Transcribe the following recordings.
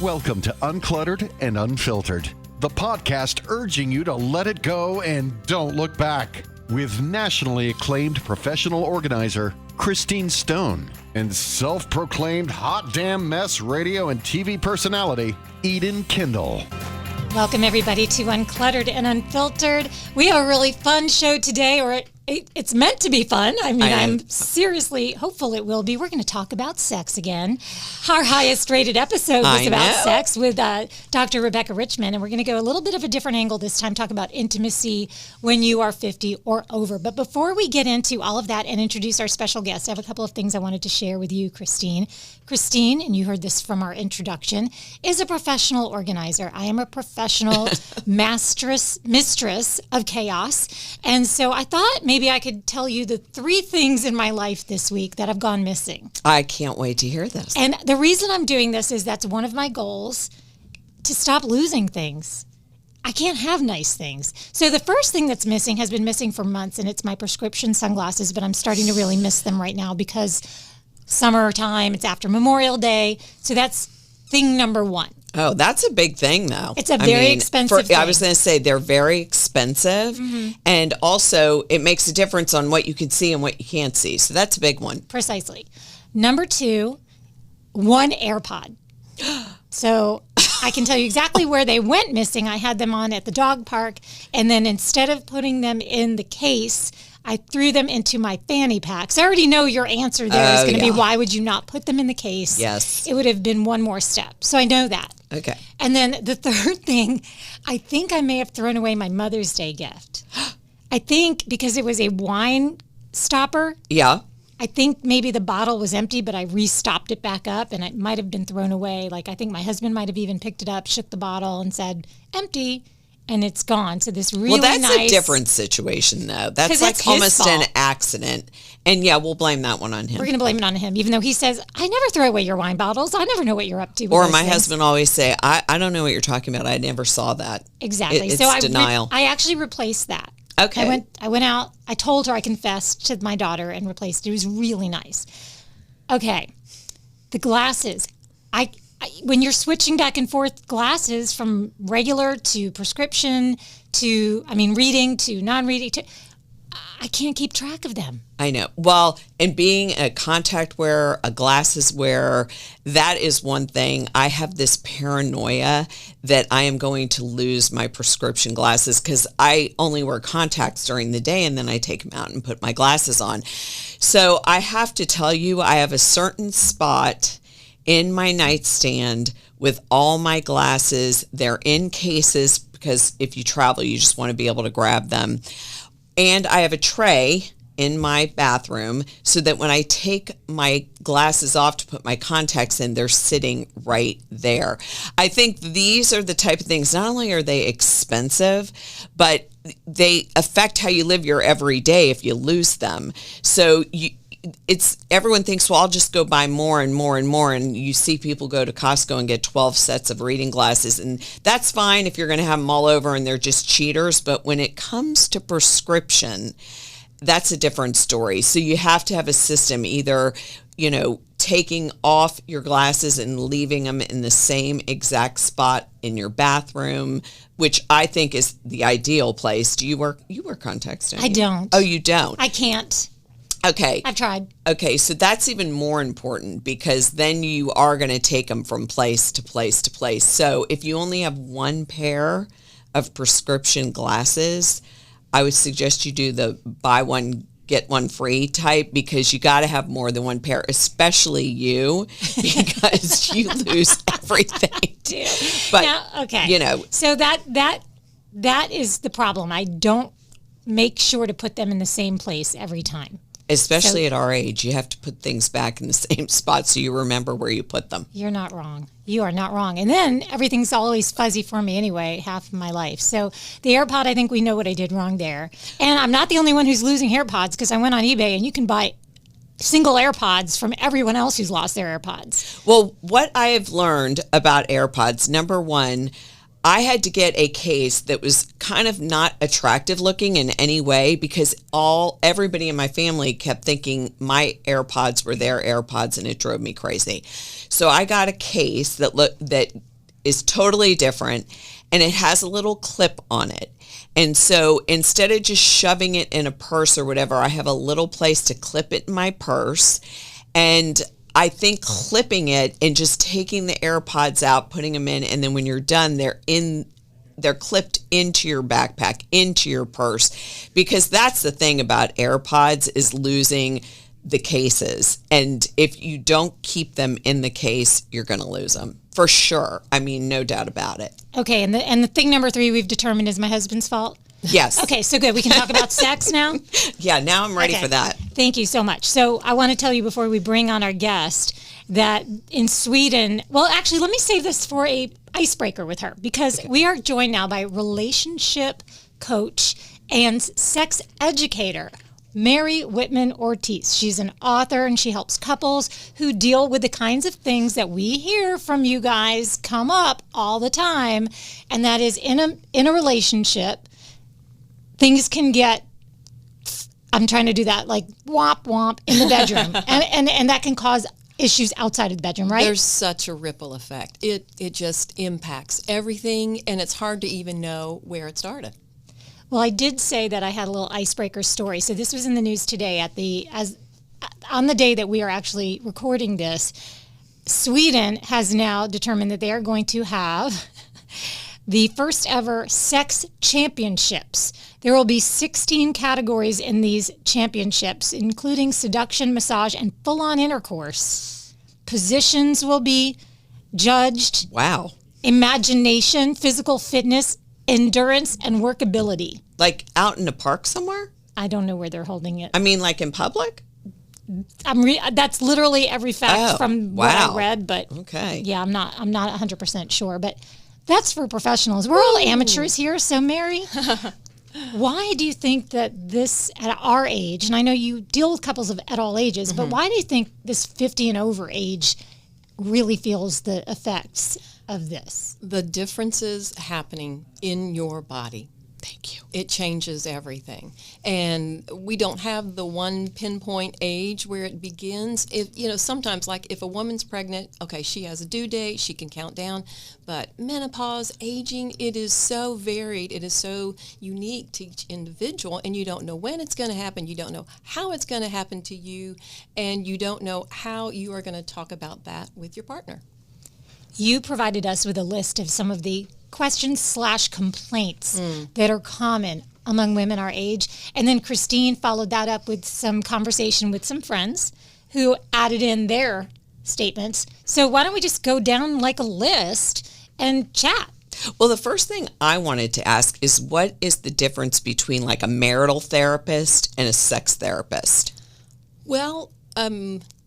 Welcome to Uncluttered and Unfiltered, the podcast urging you to let it go and don't look back. With nationally acclaimed professional organizer Christine Stone and self-proclaimed hot damn mess radio and TV personality Eden Kendall. Welcome everybody to Uncluttered and Unfiltered. We have a really fun show today, or it's meant to be fun. I'm seriously hopeful it will be. We're going to talk about sex again. Our highest rated episode was about sex with Dr. Rebecca Richmond, and we're going to go a little bit of a different angle this time, talk about intimacy when you are 50 or over. But before we get into all of that and introduce our special guest, I have a couple of things I wanted to share with you, Christine. Christine, and you heard this from our introduction, is a professional organizer. I am a professional mistress of chaos. And so I thought maybe I could tell you the 3 things in my life this week that have gone missing. I can't wait to hear this. And the reason I'm doing this is that's one of my goals, to stop losing things. I can't have nice things. So the first thing that's missing has been missing for months, and it's my prescription sunglasses, but I'm starting to really miss them right now because summertime, it's after Memorial Day. So that's thing number 1. Oh, that's a big thing, though. It's a very expensive thing. I was going to say they're very expensive, and also it makes a difference on what you can see and what you can't see. So that's a big one. Precisely. Number 2, 1 AirPod. So I can tell you exactly where they went missing. I had them on at the dog park, and then instead of putting them in the case, I threw them into my fanny pack. So I already know your answer there is going to be, why would you not put them in the case? Yes. It would have been one more step. So I know that. Okay. And then the third thing, I think I may have thrown away my Mother's Day gift. I think because it was a wine stopper. Yeah. I think maybe the bottle was empty, but I restopped it back up, and it might have been thrown away. Like, I think my husband might have even picked it up, shook the bottle, and said, empty. And it's gone. So this really nice... Well, that's a different situation, though. That's like almost an accident. And yeah, we'll blame that one on him. We're going to blame it on him, even though he says, I never throw away your wine bottles. I never know what you're up to with Or those my things. husband always say, I don't know what you're talking about. I never saw that. Exactly. It's so denial. I actually replaced that. Okay. I went out. I told her, I confessed to my daughter and replaced it. It was really nice. Okay. The glasses. When you're switching back and forth glasses from regular to prescription to, reading to non-reading, I can't keep track of them. I know. Well, and being a contact wearer, a glasses wearer, that is one thing. I have this paranoia that I am going to lose my prescription glasses because I only wear contacts during the day and then I take them out and put my glasses on. So I have to tell you, I have a certain spot in my nightstand with all my glasses. They're in cases because if you travel, you just want to be able to grab them. And I have a tray in my bathroom so that when I take my glasses off to put my contacts in, they're sitting right there. I think these are the type of things, not only are they expensive, but they affect how you live your everyday if you lose them. So everyone thinks, well, I'll just go buy more and more and more. And you see people go to Costco and get 12 sets of reading glasses. And that's fine if you're going to have them all over and they're just cheaters. But when it comes to prescription, that's a different story. So you have to have a system, either, taking off your glasses and leaving them in the same exact spot in your bathroom, which I think is the ideal place. You wear contacts, don't you? I don't. Oh, you don't? I can't. Okay. I've tried. Okay, so that's even more important because then you are going to take them from place to place to place. So if you only have 1 pair of prescription glasses, I would suggest you do the buy one, get one free type because you got to have more than 1 pair, especially you, because you lose everything. But, now, okay. So that is the problem. I don't make sure to put them in the same place every time. Especially at our age, you have to put things back in the same spot so you remember where you put them. You're not wrong. You are not wrong. And then everything's always fuzzy for me anyway, half of my life. So the AirPod, I think we know what I did wrong there. And I'm not the only one who's losing AirPods because I went on eBay and you can buy single AirPods from everyone else who's lost their AirPods. Well, what I have learned about AirPods, number 1, I had to get a case that was kind of not attractive looking in any way because everybody in my family kept thinking my AirPods were their AirPods and it drove me crazy. So I got a case that is totally different, and it has a little clip on it. And so instead of just shoving it in a purse or whatever, I have a little place to clip it in my purse. And I think clipping it and just taking the AirPods out, putting them in, and then when you're done, they're clipped into your backpack, into your purse, because that's the thing about AirPods is losing the cases. And if you don't keep them in the case, you're going to lose them for sure. I mean, no doubt about it. Okay. And the thing number 3 we've determined is my husband's fault. Yes. Okay. So good. We can talk about sex now. Yeah. Now I'm ready for that. Thank you so much. So I want to tell you before we bring on our guest that in Sweden, well, actually, let me save this for a icebreaker with her, because we are joined now by relationship coach and sex educator, Mary Whitman Ortiz. She's an author, and she helps couples who deal with the kinds of things that we hear from you guys come up all the time. And that is in a relationship, things can get, I'm trying to do that, like womp womp in the bedroom. and that can cause issues outside of the bedroom, right? There's such a ripple effect. It just impacts everything, and it's hard to even know where it started. Well, I did say that I had a little icebreaker story. So this was in the news today on the day that we are actually recording this. Sweden has now determined that they are going to have the first ever sex championships. There will be 16 categories in these championships, including seduction, massage, and full-on intercourse. Positions will be judged. Wow. Imagination, physical fitness, endurance, and workability. Like out in a park somewhere? I don't know where they're holding it. I mean, like in public? That's literally every fact from what I read, but okay. Yeah, I'm not 100% sure, but that's for professionals. We're all amateurs here, so Mary, why do you think that this, at our age, and I know you deal with couples at all ages, but why do you think this 50 and over age really feels the effects of this? The differences happening in your body. Thank you. It changes everything. And we don't have the one pinpoint age where it begins. Sometimes, like if a woman's pregnant, okay, she has a due date, she can count down. But menopause, aging, it is so varied. It is so unique to each individual. And you don't know when it's going to happen. You don't know how it's going to happen to you. And you don't know how you are going to talk about that with your partner. You provided us with a list of some of the questions/complaints that are common among women our age. And then Christine followed that up with some conversation with some friends who added in their statements. So why don't we just go down like a list and chat? Well, the first thing I wanted to ask is, what is the difference between like a marital therapist and a sex therapist? Well,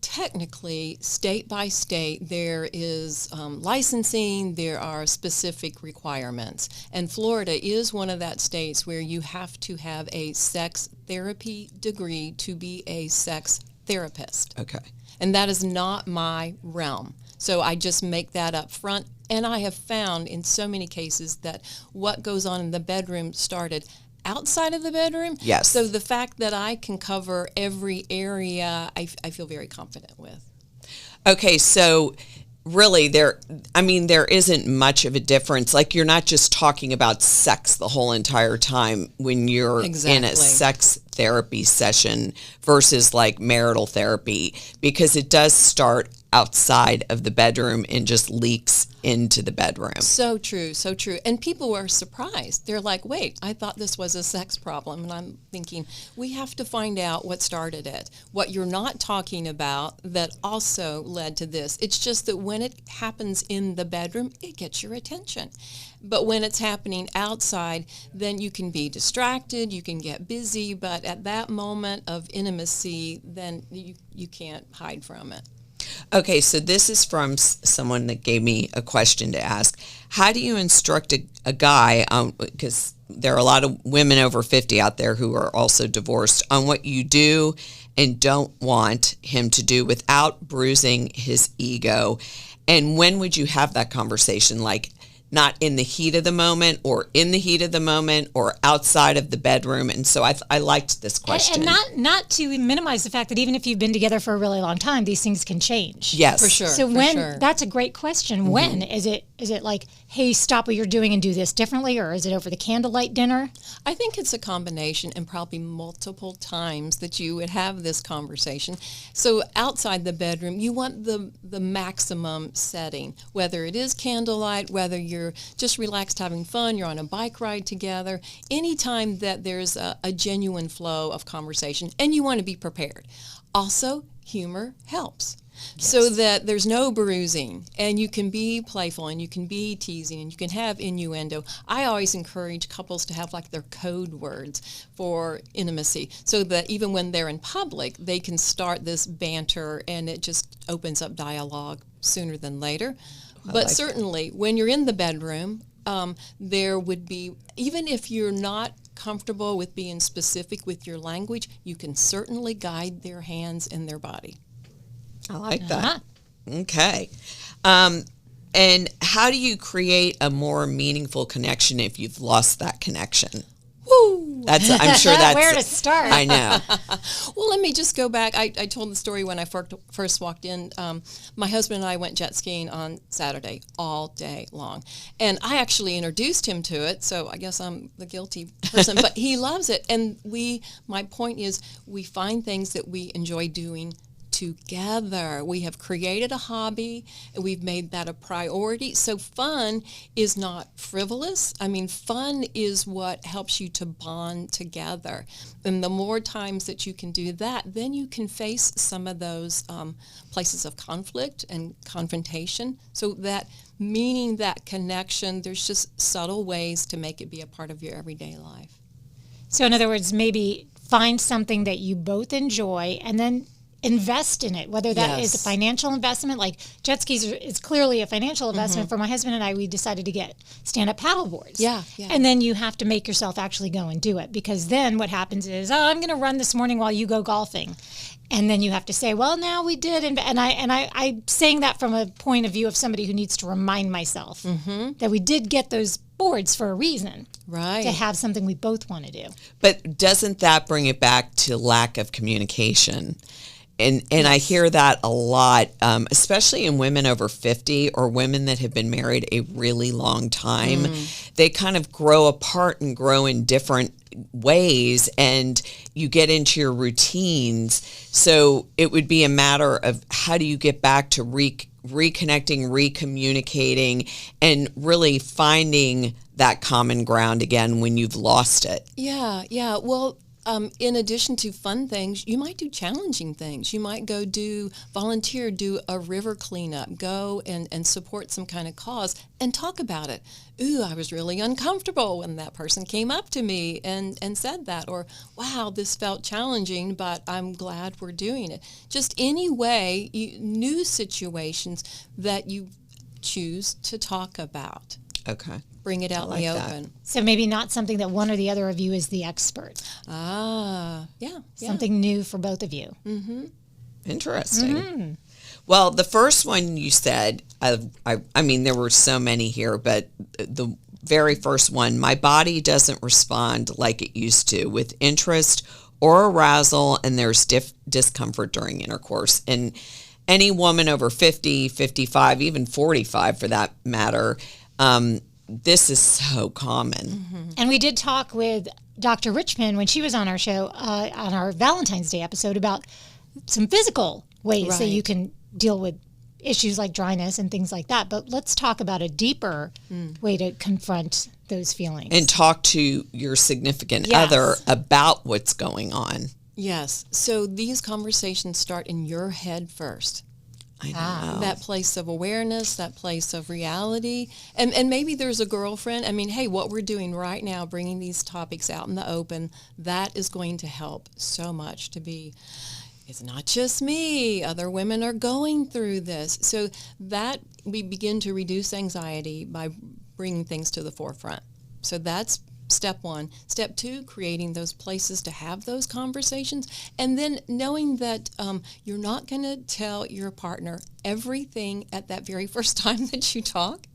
technically, state by state, there is licensing, there are specific requirements. And Florida is one of that states where you have to have a sex therapy degree to be a sex therapist. Okay. And that is not my realm. So I just make that up front. And I have found in so many cases that what goes on in the bedroom started outside of the bedroom. Yes. So the fact that I can cover every area, I feel very confident with. Okay, so really there isn't much of a difference. Like, you're not just talking about sex the whole entire time when you're in a sex therapy session versus like marital therapy, because it does start outside of the bedroom and just leaks into the bedroom. So true, so true. And people were surprised. They're like, wait, I thought this was a sex problem. And I'm thinking, we have to find out what started it, what you're not talking about that also led to this. It's just that when it happens in the bedroom, it gets your attention. But when it's happening outside, then you can be distracted, you can get busy, but at that moment of intimacy, then you can't hide from it. Okay, so this is from someone that gave me a question to ask. How do you instruct a guy, because there are a lot of women over 50 out there who are also divorced, on what you do and don't want him to do without bruising his ego? And when would you have that conversation? Like, not in the heat of the moment or in the heat of the moment or outside of the bedroom. And so I liked this question. And not to minimize the fact that even if you've been together for a really long time, these things can change. Yes. For sure. So that's a great question. When is it like, hey, stop what you're doing and do this differently, or is it over the candlelight dinner? I think it's a combination and probably multiple times that you would have this conversation. So outside the bedroom, you want the maximum setting, whether it is candlelight, whether you're just relaxed having fun, you're on a bike ride together, anytime that there's a genuine flow of conversation, and you want to be prepared. Also, humor helps. Yes. So that there's no bruising, and you can be playful, and you can be teasing, and you can have innuendo. I always encourage couples to have like their code words for intimacy, so that even when they're in public, they can start this banter, and it just opens up dialogue sooner than later. But certainly, when you're in the bedroom, there would be, even if you're not comfortable with being specific with your language, you can certainly guide their hands and their body. I like that. Okay. And how do you create a more meaningful connection if you've lost that connection? Woo! I'm sure that's where to start. I know. Well, let me just go back. I told the story when I first walked in. My husband and I went jet skiing on Saturday all day long. And I actually introduced him to it, so I guess I'm the guilty person. But he loves it. And my point is, we find things that we enjoy doing together. We have created a hobby, and we've made that a priority. So fun is not frivolous. I mean, fun is what helps you to bond together. And the more times that you can do that, then you can face some of those places of conflict and confrontation. So that meaning that connection, there's just subtle ways to make it be a part of your everyday life. So in other words, maybe find something that you both enjoy and then invest in it, whether that is a financial investment, like jet skis is clearly a financial investment. For my husband and I, we decided to get stand-up paddle boards. Yeah. And then you have to make yourself actually go and do it, because then what happens is, I'm going to run this morning while you go golfing. And then you have to say, well, now we did. And I'm saying that from a point of view of somebody who needs to remind myself that we did get those boards for a reason. Right. To have something we both want to do. But doesn't that bring it back to lack of communication? And I hear that a lot, especially in women over 50 or women that have been married a really long time. They kind of grow apart and grow in different ways, and you get into your routines. So it would be a matter of, how do you get back to reconnecting, recommunicating, and really finding that common ground again when you've lost it? Yeah. Well, in addition to fun things, you might do challenging things. You might go volunteer, do a river cleanup, go and support some kind of cause and talk about it. Ooh, I was really uncomfortable when that person came up to me and said that. Or, wow, this felt challenging, but I'm glad we're doing it. Just any way, new situations that you choose to talk about. Okay. Bring it out in the open. So maybe not something that one or the other of you is the expert. Yeah. Something new for both of you. Interesting. Well, the first one you said, I mean, there were so many here, but the very first one, my body doesn't respond like it used to with interest or arousal, and there's discomfort during intercourse. And any woman over 50, 55, even 45 for that matter, this is so common. And we did talk with Dr. Richmond when she was on our show, on our Valentine's Day episode, about some physical ways that you can deal with issues like dryness and things like that. But let's talk about a deeper way to confront those feelings. And talk to your significant other about what's going on. Yes. So these conversations start in your head first. I know. That place of awareness, that place of reality. And maybe there's a girlfriend. I mean, hey, what we're doing right now, bringing these topics out in the open, that is going to help so much to be, it's not just me. Other women are going through this. So that we begin to reduce anxiety by bringing things to the forefront. So that's step one. Step two, creating those places to have those conversations. And then knowing that you're not going to tell your partner everything at that very first time that you talk.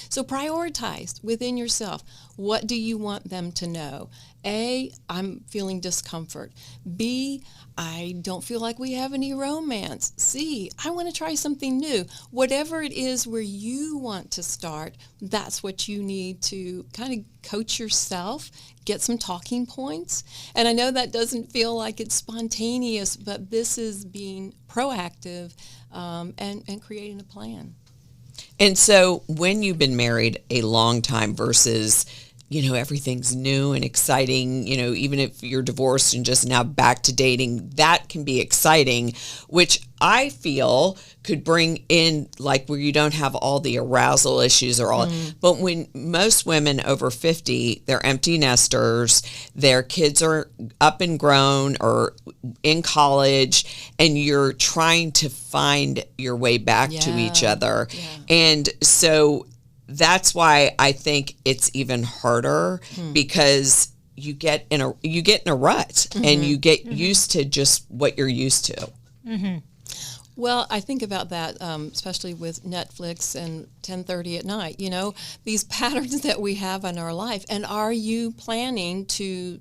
So prioritize within yourself. What do you want them to know? A, I'm feeling discomfort. B, I don't feel like we have any romance. C, I want to try something new. Whatever it is where you want to start, that's what you need to kind of coach yourself, get some talking points. And I know that doesn't feel like it's spontaneous, but this is being proactive and creating a plan. And so when you've been married a long time versus, everything's new and exciting, even if you're divorced and just now back to dating, that can be exciting, which I feel could bring in like where you don't have all the arousal issues or all. But when most women over 50, they're empty nesters, their kids are up and grown or in college, and you're trying to find your way back to each other. Yeah. And so that's why I think it's even harder because you get in a rut and you get used to just what you're used to. Well, I think about that, especially with Netflix and 10:30 at night, these patterns that we have in our life. And are you planning to,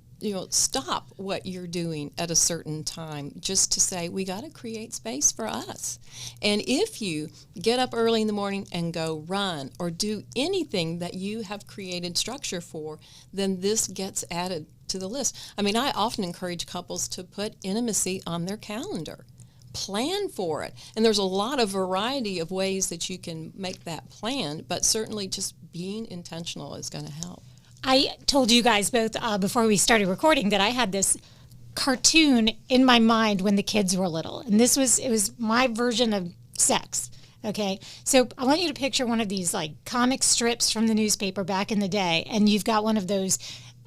stop what you're doing at a certain time just to say, we got to create space for us. And if you get up early in the morning and go run or do anything that you have created structure for, then this gets added to the list. I mean, I often encourage couples to put intimacy on their calendar. Plan for it. And there's a lot of variety of ways that you can make that plan, but certainly just being intentional is going to help. I told you guys both before we started recording that I had this cartoon in my mind when the kids were little. And it was my version of sex. Okay. So I want you to picture one of these like comic strips from the newspaper back in the day. And you've got one of those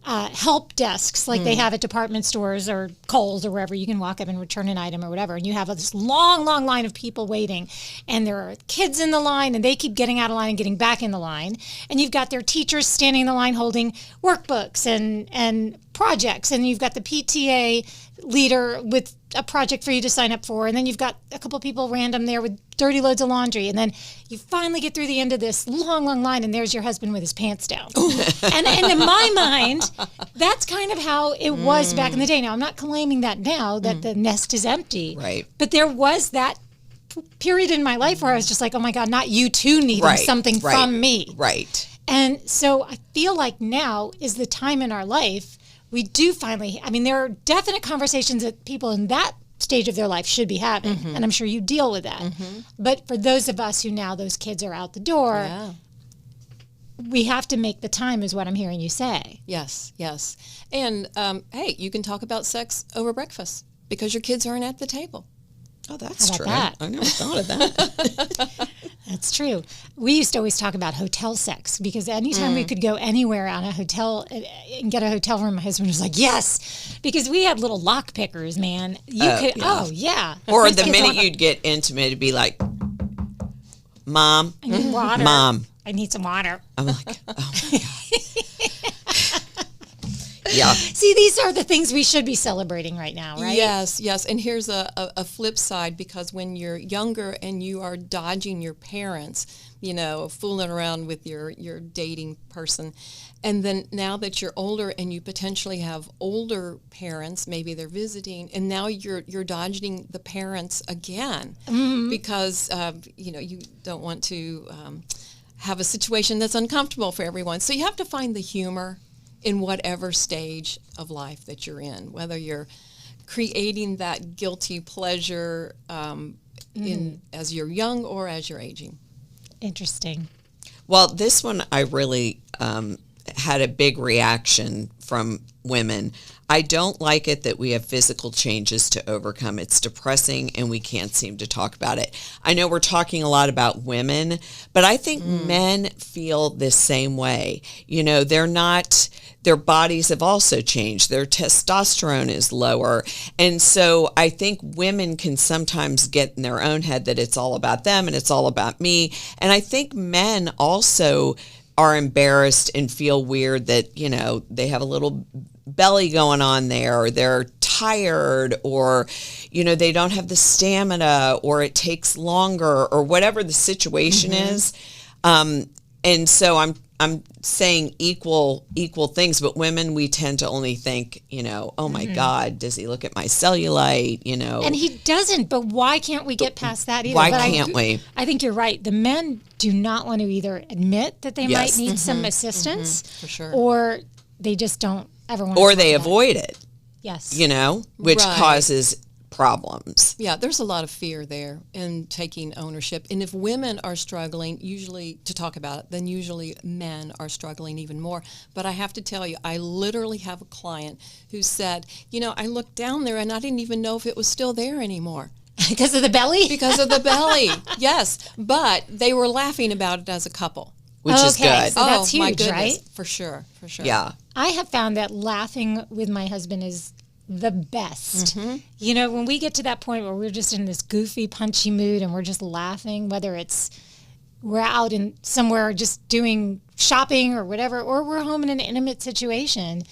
help desks like they have at department stores or Kohl's or wherever. You can walk up and return an item or whatever. And you have this long, long line of people waiting. And there are kids in the line and they keep getting out of line and getting back in the line. And you've got their teachers standing in the line holding workbooks and projects. And you've got the PTA leader with a project for you to sign up for. And then you've got a couple people random there with dirty loads of laundry. And then you finally get through the end of this long, long line and there's your husband with his pants down. and in my mind, that's kind of how it was back in the day. Now, I'm not claiming that now that the nest is empty. Right. But there was that period in my life where I was just like, oh my God, not you too needing something from me. Right. And so I feel like now is the time in our life we do finally, there are definite conversations that people in that stage of their life should be having, and I'm sure you deal with that. But for those of us who now those kids are out the door, we have to make the time is what I'm hearing you say. Yes. And, hey, you can talk about sex over breakfast because your kids aren't at the table. Oh, that's true. That? I never thought of that. That's true. We used to always talk about hotel sex because anytime we could go anywhere on a hotel and get a hotel room, my husband was like, yes, because we had little lock pickers, man. Or the minute you'd get intimate, it'd be like, Mom, I need water. Mom, I need some water. I'm like, oh my God. Yeah. See, these are the things we should be celebrating right now, right? Yes. And here's a flip side, because when you're younger and you are dodging your parents, fooling around with your dating person, and then now that you're older and you potentially have older parents, maybe they're visiting, and now you're dodging the parents again because, you don't want to have a situation that's uncomfortable for everyone. So you have to find the humor in whatever stage of life that you're in, whether you're creating that guilty pleasure as you're young or as you're aging. Interesting. Well, this one I really had a big reaction from women. I don't like it that we have physical changes to overcome. It's depressing and we can't seem to talk about it. I know we're talking a lot about women, but I think men feel the same way. Their bodies have also changed. Their testosterone is lower. And so I think women can sometimes get in their own head that it's all about them and it's all about me. And I think men also are embarrassed and feel weird that, they have a little belly going on there, or they're tired, or, they don't have the stamina, or it takes longer, or whatever the situation is. And so I'm saying equal things, but women, we tend to only think, oh my God, does he look at my cellulite, And he doesn't, but why can't we get past that either? Why but can't we? I think you're right. The men do not want to either admit that they might need some assistance, for sure, or they just don't ever want to. Or they avoid it. Yes. Which Right. causes problems. Yeah, there's a lot of fear there in taking ownership. And if women are struggling, usually to talk about it, then usually men are struggling even more. But I have to tell you, I literally have a client who said, I looked down there and I didn't even know if it was still there anymore. Because of the belly? Because of the belly, yes. But they were laughing about it as a couple. Which is good. So that's my huge, goodness. right? For sure. Yeah. I have found that laughing with my husband is the best. When we get to that point where we're just in this goofy, punchy mood and we're just laughing, whether it's we're out in somewhere just doing shopping or whatever, or we're home in an intimate situation,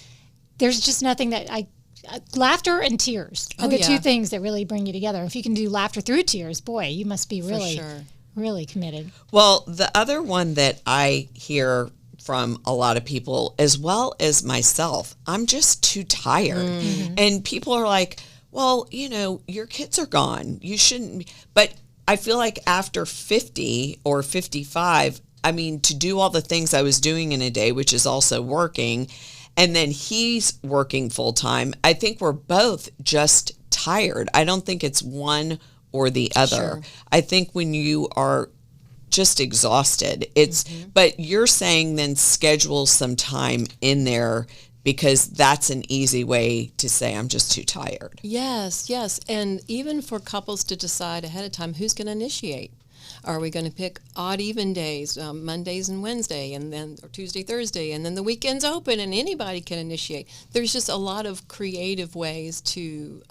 there's just nothing that laughter and tears are the two things that really bring you together. If you can do laughter through tears, boy, you must be really committed. Well, the other one that I hear from a lot of people, as well as myself, I'm just too tired. And people are like, well, your kids are gone. You shouldn't be. But I feel like after 50 or 55, to do all the things I was doing in a day, which is also working, and then he's working full time, I think we're both just tired. I don't think it's one or the other. Sure. I think when you are just exhausted, it's, but you're saying then schedule some time in there, because that's an easy way to say, I'm just too tired. Yes. And even for couples to decide ahead of time who's going to initiate. Are we going to pick odd, even days, Mondays and Wednesday, and then or Tuesday, Thursday, and then the weekend's open and anybody can initiate? There's just a lot of creative ways to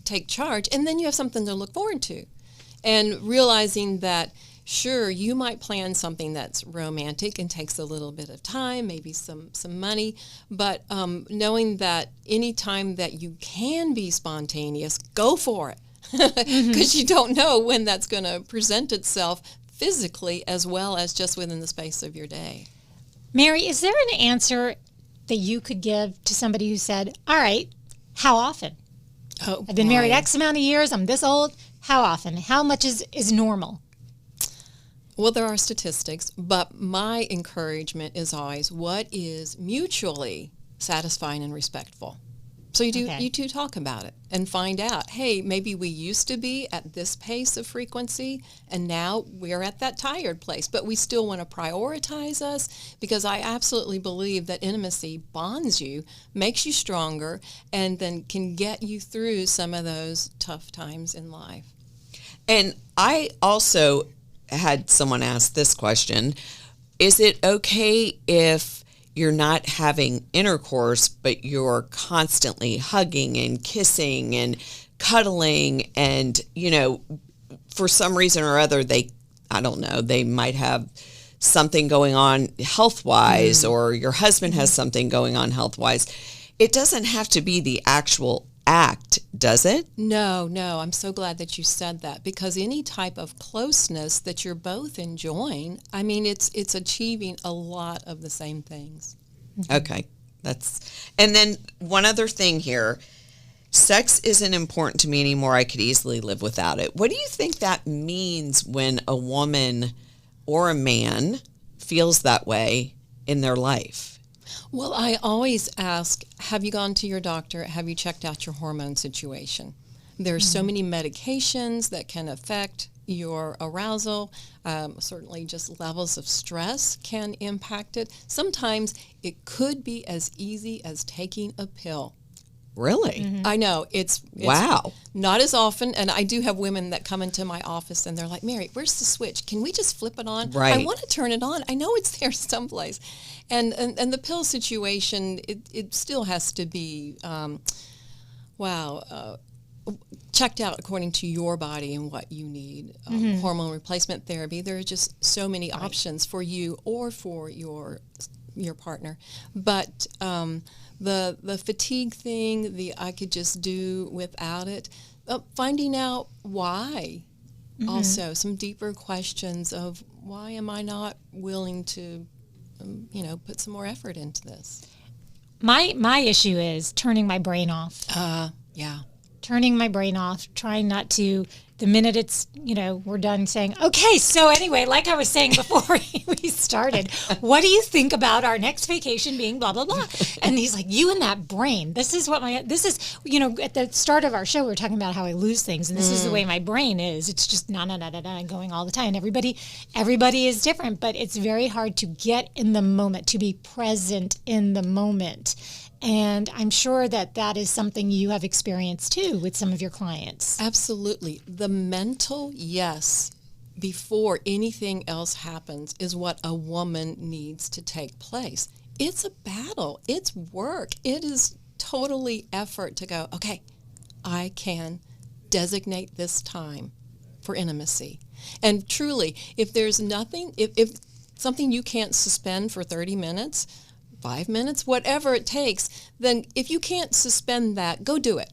take charge, and then you have something to look forward to. And realizing that, sure, you might plan something that's romantic and takes a little bit of time, maybe some money, but knowing that any time that you can be spontaneous, go for it. Because you don't know when that's going to present itself physically as well as just within the space of your day. Mary, is there an answer that you could give to somebody who said, all right, how often? I've been married X amount of years, I'm this old. How often? How much is normal? Well, there are statistics, but my encouragement is always what is mutually satisfying and respectful. So you two talk about it and find out, hey, maybe we used to be at this pace of frequency and now we're at that tired place, but we still want to prioritize us, because I absolutely believe that intimacy bonds you, makes you stronger, and then can get you through some of those tough times in life. And I also had someone ask this question: is it okay if you're not having intercourse, but you're constantly hugging and kissing and cuddling, and, for some reason or other, they might have something going on health-wise, or your husband has something going on health-wise. It doesn't have to be the actual act, does it? No, I'm so glad that you said that, because any type of closeness that you're both enjoying, it's achieving a lot of the same things. Okay. And then one other thing here, sex isn't important to me anymore. I could easily live without it. What do you think that means when a woman or a man feels that way in their life? Well, I always ask, have you gone to your doctor? Have you checked out your hormone situation? There's so many medications that can affect your arousal. Certainly just levels of stress can impact it. Sometimes it could be as easy as taking a pill. Really? I know. It's wow. Not as often, and I do have women that come into my office and they're like, Mary, where's the switch? Can we just flip it on? Right. I want to turn it on. I know it's there someplace. And the pill situation, it still has to be, checked out according to your body and what you need. Hormone replacement therapy, there are just so many options for you or for your partner. But the fatigue thing, I could just do without it. Finding out why also some deeper questions of why am I not willing to, put some more effort into this? My issue is turning my brain off. Yeah. Turning my brain off, trying not to, the minute it's, we're done saying, okay, so anyway, like I was saying before we started, what do you think about our next vacation being blah, blah, blah? And he's like, you and that brain, at the start of our show, we were talking about how I lose things, and this is the way my brain is. It's just going all the time. Everybody is different, but it's very hard to get in the moment, to be present in the moment. And I'm sure that is something you have experienced too with some of your clients. Absolutely. The mental yes before anything else happens is what a woman needs to take place. It's a battle. It's work. It is totally effort to go, okay, I can designate this time for intimacy. And truly, if there's nothing, if something you can't suspend for 30 minutes, 5 minutes, whatever it takes, then if you can't suspend that, go do it.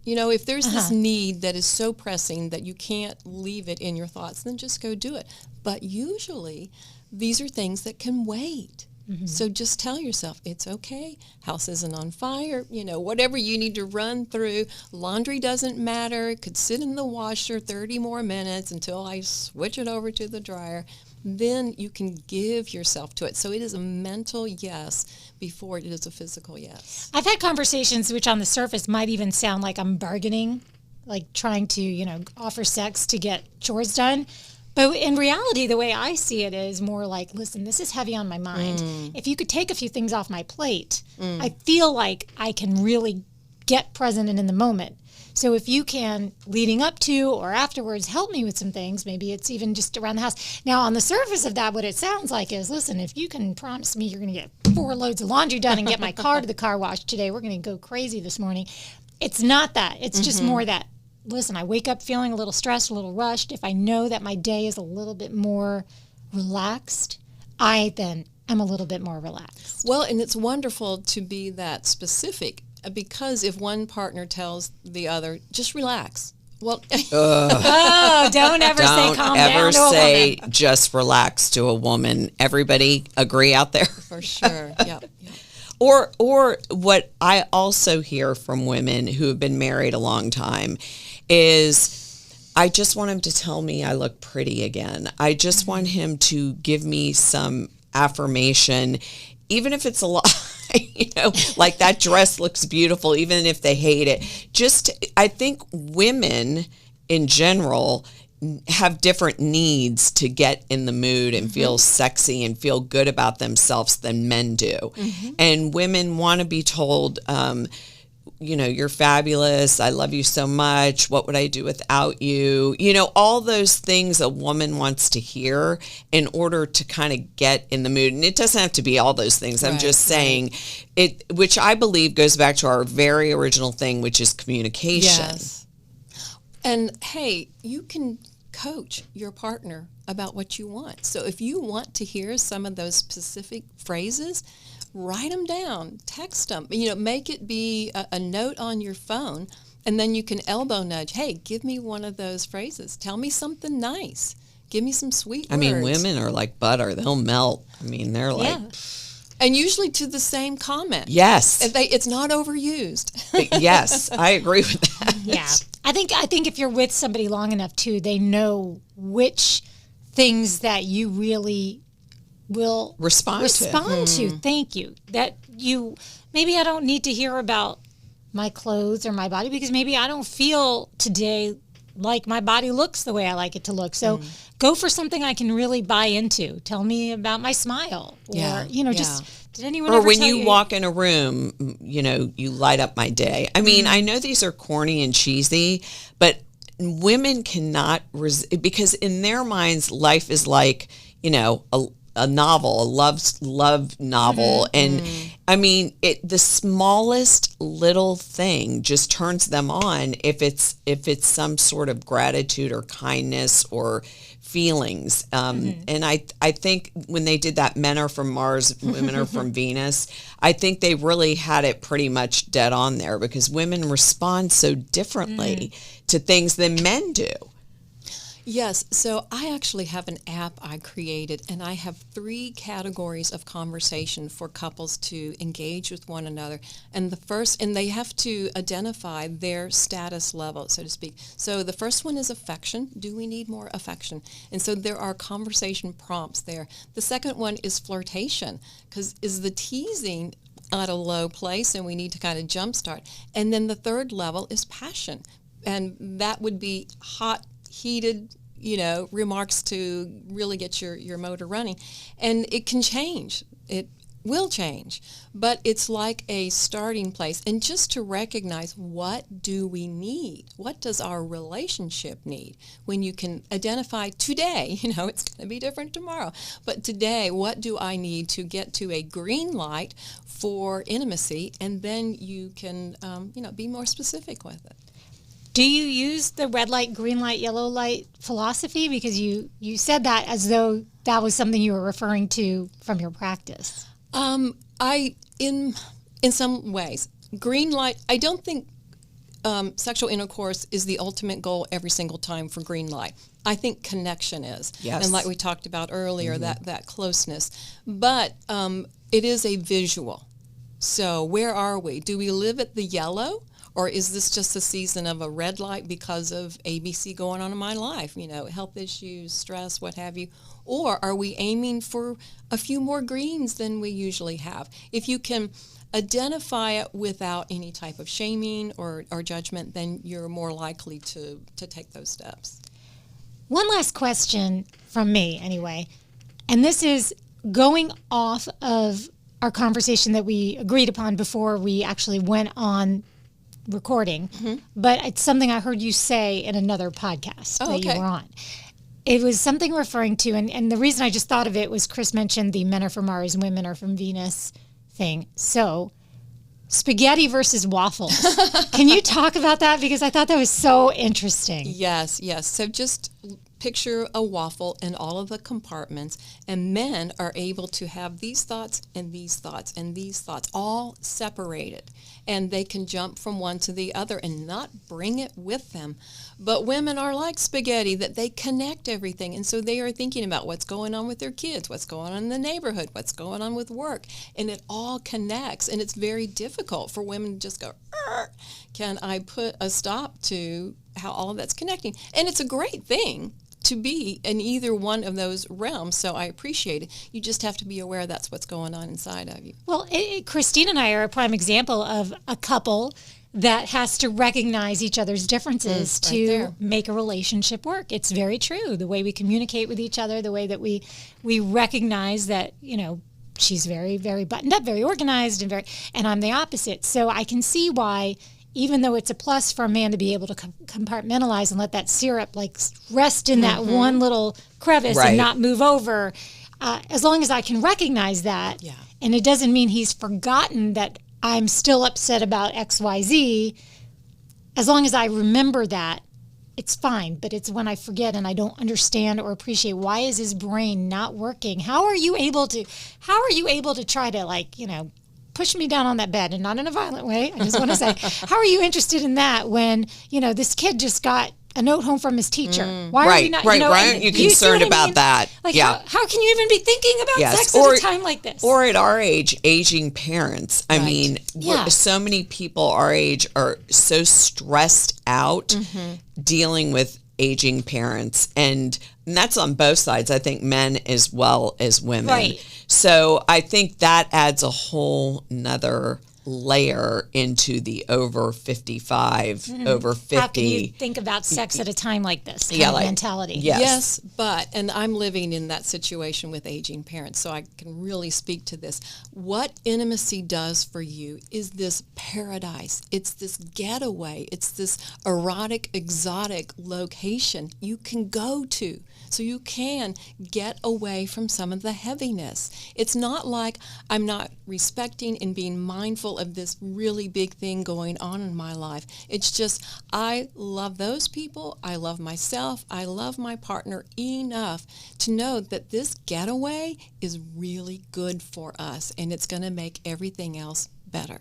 If there's this need that is so pressing that you can't leave it in your thoughts, then just go do it. But usually, these are things that can wait. So just tell yourself, it's okay. House isn't on fire. Whatever you need to run through. Laundry doesn't matter. It could sit in the washer 30 more minutes until I switch it over to the dryer. Then you can give yourself to it. So it is a mental yes before it is a physical yes. I've had conversations which on the surface might even sound like I'm bargaining, like trying to, offer sex to get chores done. But in reality, the way I see it is more like, listen, this is heavy on my mind. If you could take a few things off my plate, I feel like I can really get present and in the moment. So if you can, leading up to or afterwards, help me with some things, maybe it's even just around the house. Now, on the surface of that, what it sounds like is, listen, if you can promise me you're going to get 4 loads of laundry done and get my car to the car wash today, we're going to go crazy this morning. It's not that. It's just more that, listen, I wake up feeling a little stressed, a little rushed. If I know that my day is a little bit more relaxed, I then am a little bit more relaxed. Well, and it's wonderful to be that specific. Because if one partner tells the other, just relax. Well, don't ever say calm down to a woman. Don't ever say just relax to a woman. Everybody agree out there? For sure. Yeah. Or what I also hear from women who have been married a long time is, I just want him to tell me I look pretty again. I just want him to give me some affirmation, even if it's a lie. Like that dress looks beautiful, even if they hate it. I think women in general have different needs to get in the mood and feel sexy and feel good about themselves than men do. And women want to be told, you're fabulous. I love you so much. What would I do without you? All those things a woman wants to hear in order to kind of get in the mood. And it doesn't have to be all those things. I'm just saying it, which I believe goes back to our very original thing, which is communication. Yes. And hey, you can coach your partner about what you want. So if you want to hear some of those specific phrases, write them down, text them, make it be a note on your phone, and then you can elbow nudge, hey, give me one of those phrases. Tell me something nice. Give me some sweet words. I mean, women are like butter. They'll melt. I mean, they're like... And usually to the same comment. Yes. It's not overused. Yes, I agree with that. Yeah. I think if you're with somebody long enough, too, they know which things that you really will respond to. Thank you. That maybe I don't need to hear about my clothes or my body because maybe I don't feel today like my body looks the way I like it to look. So go for something I can really buy into. Tell me about my smile. Or, just, did anyone ever when tell you walk in a room, you light up my day. I mean, I know these are corny and cheesy, but women cannot because in their minds, life is like, a novel, a love novel. And I mean, the smallest little thing just turns them on if it's some sort of gratitude or kindness or feelings. And I think when they did that Men Are From Mars, Women Are From Venus, I think they really had it pretty much dead on there because women respond so differently to things than men do. Yes, so I actually have an app I created, and I have 3 categories of conversation for couples to engage with one another. And they have to identify their status level, so to speak. So the first one is affection. Do we need more affection? And so there are conversation prompts there. The second one is flirtation, because is the teasing at a low place, and we need to kind of jumpstart. And then the third level is passion, and that would be hot, heated, remarks to really get your motor running. And it can change. It will change. But it's like a starting place. And just to recognize, what do we need? What does our relationship need? When you can identify today, it's going to be different tomorrow. But today, what do I need to get to a green light for intimacy? And then you can, be more specific with it. Do you use the red light, green light, yellow light philosophy? Because you said that as though that was something you were referring to from your practice. In some ways, green light, I don't think sexual intercourse is the ultimate goal every single time for green light. I think connection is. Yes. And like we talked about earlier, that closeness. But it is a visual. So where are we? Do we live at the yellow? Or is this just a season of a red light because of ABC going on in my life, health issues, stress, what have you? Or are we aiming for a few more greens than we usually have? If you can identify it without any type of shaming or judgment, then you're more likely to take those steps. One last question from me, anyway, and this is going off of our conversation that we agreed upon before we actually went on recording, but it's something I heard you say in another podcast that you were on. It was something referring to, and the reason I just thought of it was Chris mentioned the men are from Mars, women are from Venus thing. So spaghetti versus waffles. Can you talk about that? Because I thought that was so interesting. Yes. So just picture a waffle in all of the compartments, and men are able to have these thoughts and these thoughts and these thoughts all separated, and they can jump from one to the other and not bring it with them. But women are like spaghetti, that they connect everything, and so they are thinking about what's going on with their kids, what's going on in the neighborhood, what's going on with work, and it all connects. And it's very difficult for women to just go, can I put a stop to how all of that's connecting? And it's a great thing to be in either one of those realms, so I appreciate it. You just have to be aware that's what's going on inside of you. Well, Christine and I are a prime example of a couple that has to recognize each other's differences to make a relationship work. It's very true. The way we communicate with each other, the way that we recognize that, she's very, very buttoned up, very organized, and I'm the opposite. So I can see why, even though it's a plus for a man to be able to compartmentalize and let that syrup rest in that one little crevice and not move over, as long as I can recognize that, and it doesn't mean he's forgotten that I'm still upset about XYZ, as long as I remember that, it's fine. But it's when I forget and I don't understand or appreciate, why is his brain not working? How are you able to try to push me down on that bed, and not in a violent way? I just want to say, how are you interested in that when, this kid just got a note home from his teacher? Why are you not, why aren't you concerned about that? How can you even be thinking about sex at a time like this? Or at our age, aging parents. I mean, so many people our age are so stressed out dealing with aging parents, and that's on both sides. I think men as well as women. Right. So I think that adds a whole nother layer into the over 55, over 50. How can you think about sex at a time like this kind of mentality? Yes, but, and I'm living in that situation with aging parents, so I can really speak to this. What intimacy does for you is this paradise. It's this getaway. It's this erotic, exotic location you can go to, so you can get away from some of the heaviness. It's not like I'm not respecting and being mindful of this really big thing going on in my life. It's just, I love those people, I love myself, I love my partner enough to know that this getaway is really good for us, and it's going to make everything else better.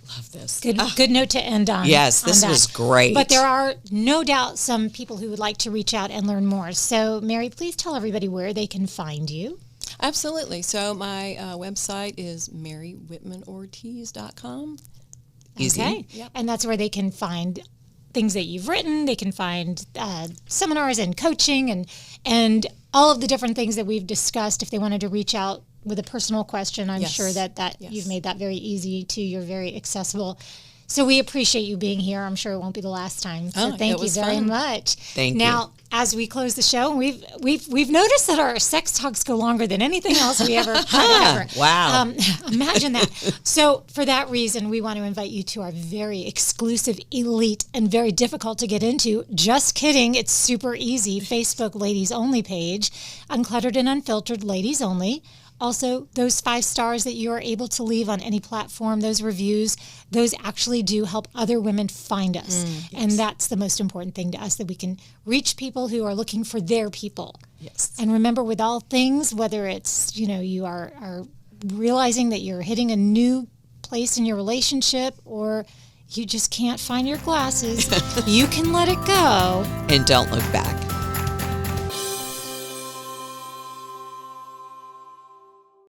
Love this. Good note to end on. Yes, this on that. was great. But there are no doubt some people who would like to reach out and learn more. So, Mary, please tell everybody where they can find you. Absolutely. So my website is marywhitmanortiz.com. Easy. Okay. Yep. And that's where they can find things that you've written. They can find seminars and coaching and all of the different things that we've discussed. If they wanted to reach out with a personal question, I'm Yes. sure that Yes. you've made that very easy too. You're very accessible. So we appreciate you being here. I'm sure it won't be the last time. So thank it you was very fun. much. Thank you. Now, as we close the show, we've noticed that our sex talks go longer than anything else we ever had ever. Wow. Imagine that. So for that reason, we want to invite you to our very exclusive, elite, and very difficult to get into, just kidding, it's super easy, Facebook Ladies Only page, Uncluttered and Unfiltered Ladies Only. Also, those 5 stars that you are able to leave on any platform, those reviews, those actually do help other women find us. Yes. And that's the most important thing to us, that we can reach people who are looking for their people. Yes. And remember, with all things, whether it's, you are realizing that you're hitting a new place in your relationship, or you just can't find your glasses, you can let it go. And don't look back.